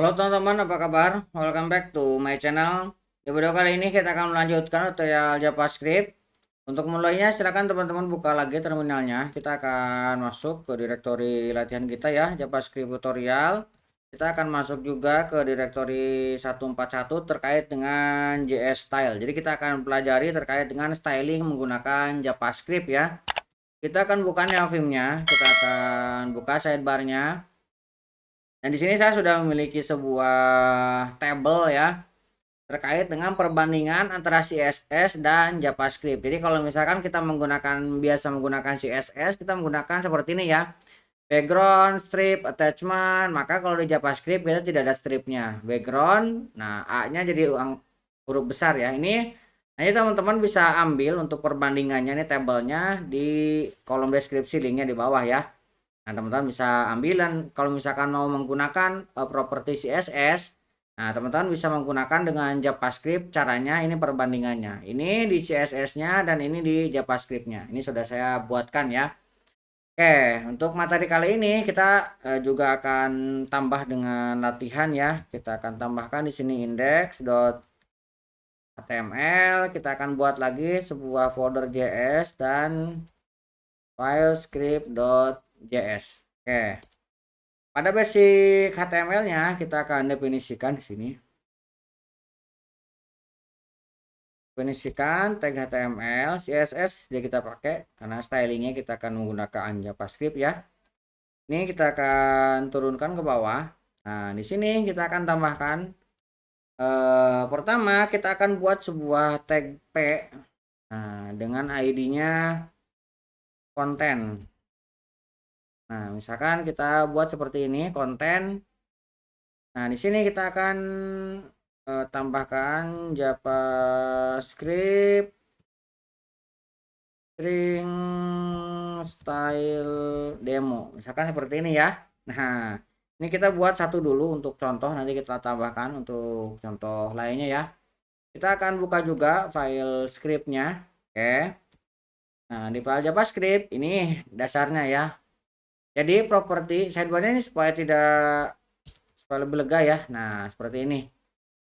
Halo teman-teman, apa kabar? Welcome back to my channel. Di video kali ini kita akan melanjutkan tutorial JavaScript. Untuk mulainya silakan teman-teman buka lagi terminalnya. Kita akan masuk ke direktori latihan kita ya, JavaScript tutorial. Kita akan masuk juga ke direktori 141 terkait dengan JS Style. Jadi kita akan pelajari terkait dengan styling menggunakan JavaScript ya. Kita akan buka Neovim-nya, kita akan buka sidebar-nya. Dan di sini saya sudah memiliki sebuah table ya terkait dengan perbandingan antara CSS dan JavaScript. Jadi kalau misalkan kita biasa menggunakan CSS, kita menggunakan seperti ini ya. Background, strip, attachment. Maka kalau di JavaScript kita tidak ada stripnya. Background, nah A-nya jadi huruf besar ya. Ini teman-teman bisa ambil untuk perbandingannya ini tabelnya di kolom deskripsi, linknya di bawah ya. Nah, teman-teman bisa ambil, kalau misalkan mau menggunakan properti CSS, nah teman-teman bisa menggunakan dengan JavaScript. Caranya ini perbandingannya. Ini di CSS-nya dan ini di JavaScript-nya. Ini sudah saya buatkan ya. Oke, untuk materi kali ini kita juga akan tambah dengan latihan ya. Kita akan tambahkan di sini index.html. Kita akan buat lagi sebuah folder JS dan file script.js. Oke. Pada basic HTML-nya kita akan definisikan di sini. Definisikan tag HTML, CSS dia kita pakai karena stylingnya kita akan menggunakan JavaScript ya. Ini kita akan turunkan ke bawah. Nah, di sini kita akan tambahkan pertama kita akan buat sebuah tag P dengan ID-nya konten. Nah, misalkan kita buat seperti ini, konten. Nah, di sini kita akan tambahkan JavaScript string style demo. Misalkan seperti ini ya. Nah, ini kita buat satu dulu untuk contoh, nanti kita tambahkan untuk contoh lainnya ya. Kita akan buka juga file scriptnya. Oke. Nah, di file JavaScript ini dasarnya ya. Jadi properti sidebar ini supaya lebih lega ya. Nah, seperti ini.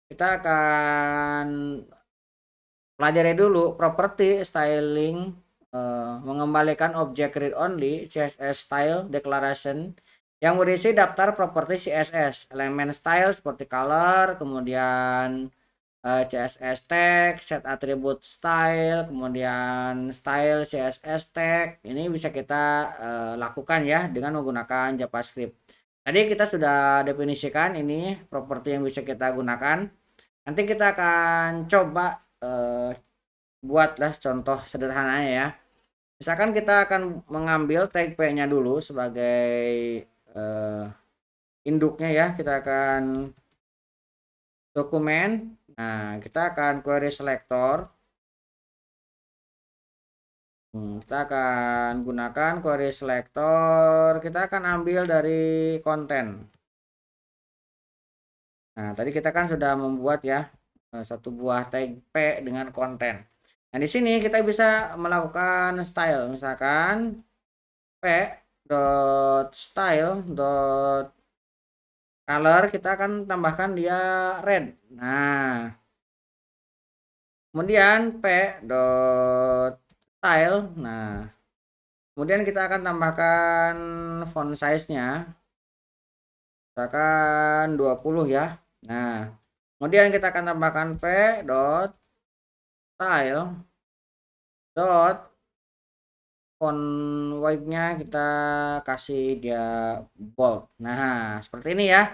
Kita akan pelajari dulu properti styling, mengembalikan objek read only CSS style declaration yang berisi daftar properti CSS, elemen style seperti color, kemudian CSS tag, set attribute style, kemudian style CSS tag. Ini bisa kita lakukan ya dengan menggunakan JavaScript. Tadi kita sudah definisikan ini properti yang bisa kita gunakan. Nanti kita akan coba buatlah contoh sederhananya ya. Misalkan kita akan mengambil tag P-nya dulu sebagai induknya ya. Kita akan dokumen. Nah, kita akan query selector. Kita akan gunakan query selector. Kita akan ambil dari konten. Nah, tadi kita kan sudah membuat ya satu buah tag P dengan konten. Nah, di sini kita bisa melakukan style, misalkan p dot style dot color, kita akan tambahkan dia red. Nah, kemudian p dot style. Nah, kemudian kita akan tambahkan font size-nya, misalkan 20 ya. Nah, kemudian kita akan tambahkan p dot style dot font weight-nya kita kasih dia bold. Nah, seperti ini ya.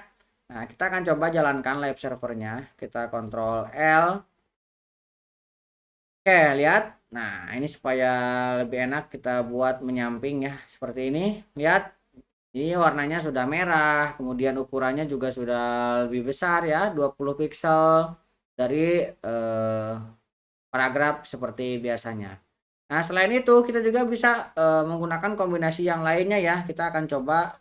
Nah, kita akan coba jalankan live servernya. Kita kontrol L. Oke, lihat. Nah, ini supaya lebih enak kita buat menyamping ya. Seperti ini. Lihat. Ini warnanya sudah merah. Kemudian ukurannya juga sudah lebih besar ya. 20 pixel dari paragraf seperti biasanya. Nah, selain itu kita juga bisa menggunakan kombinasi yang lainnya ya. Kita akan coba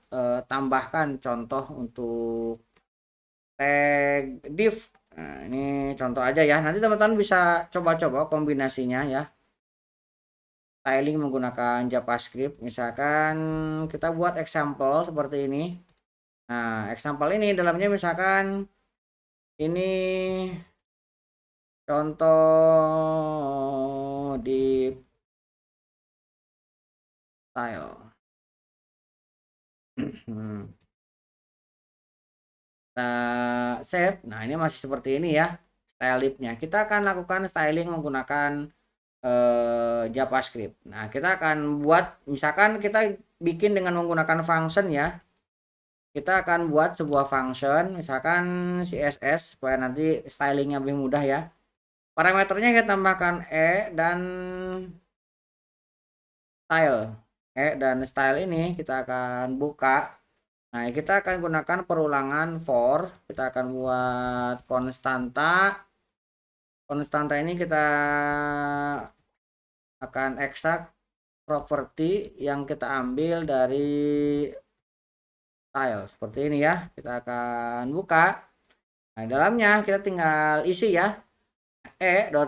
tambahkan contoh untuk tag div. Nah, ini contoh aja ya. Nanti teman-teman bisa coba-coba kombinasinya ya. Styling menggunakan JavaScript. Misalkan kita buat example seperti ini. Nah, example ini dalamnya misalkan ini contoh di style. Kita save. Nah, ini masih seperti ini ya style div-nya. Kita akan lakukan styling menggunakan JavaScript. Nah, kita akan buat misalkan kita bikin dengan menggunakan function ya. Kita akan buat sebuah function misalkan CSS supaya nanti stylingnya lebih mudah ya. Parameternya kita tambahkan dan style. Dan style ini kita akan buka. Nah, kita akan gunakan perulangan for. Kita akan buat konstanta. Konstanta ini kita akan exact property yang kita ambil dari style. Seperti ini ya. Kita akan buka. Nah, dalamnya kita tinggal isi ya.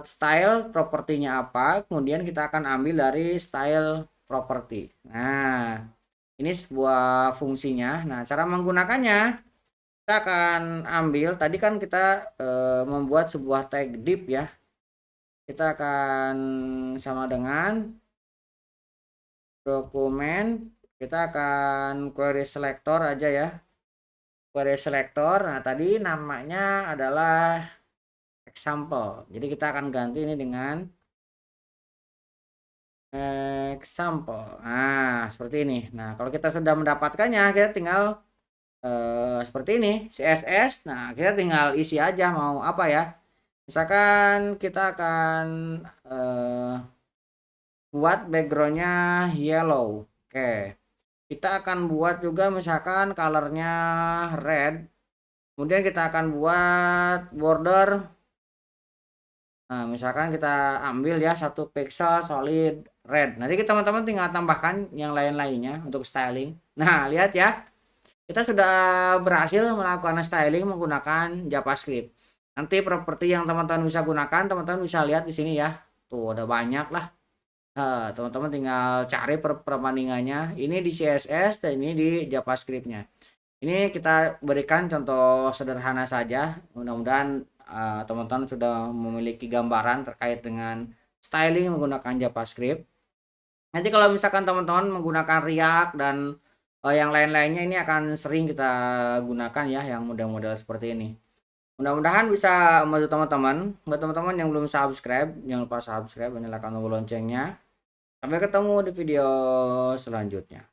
style propertinya apa, kemudian kita akan ambil dari style property. Nah, ini sebuah fungsinya. Nah, cara menggunakannya kita akan ambil tadi kan kita membuat sebuah tag div ya. Kita akan sama dengan dokumen, kita akan query selector aja ya. Query selector. Nah, tadi namanya adalah example. Jadi kita akan ganti ini dengan example. Nah, seperti ini. Nah, kalau kita sudah mendapatkannya, kita tinggal seperti ini, CSS. Nah, kita tinggal isi aja mau apa ya. Misalkan kita akan buat backgroundnya yellow. Oke. Kita akan buat juga misalkan colornya red. Kemudian kita akan buat border. Nah, misalkan kita ambil ya 1 pixel solid red. Nanti teman-teman tinggal tambahkan yang lain-lainnya untuk styling. Nah, lihat ya. Kita sudah berhasil melakukan styling menggunakan JavaScript. Nanti properti yang teman-teman bisa gunakan, teman-teman bisa lihat di sini ya. Tuh, ada banyak lah. Teman-teman tinggal cari perbandingannya. Ini di CSS dan ini di JavaScript-nya. Ini kita berikan contoh sederhana saja. Mudah-mudahan teman-teman sudah memiliki gambaran terkait dengan styling menggunakan JavaScript. Nanti kalau misalkan teman-teman menggunakan React dan yang lain-lainnya, ini akan sering kita gunakan ya yang model-model seperti ini. Mudah-mudahan bisa membantu teman-teman. Buat teman-teman yang belum subscribe, jangan lupa subscribe dan nyalakan tombol loncengnya. Sampai ketemu di video selanjutnya.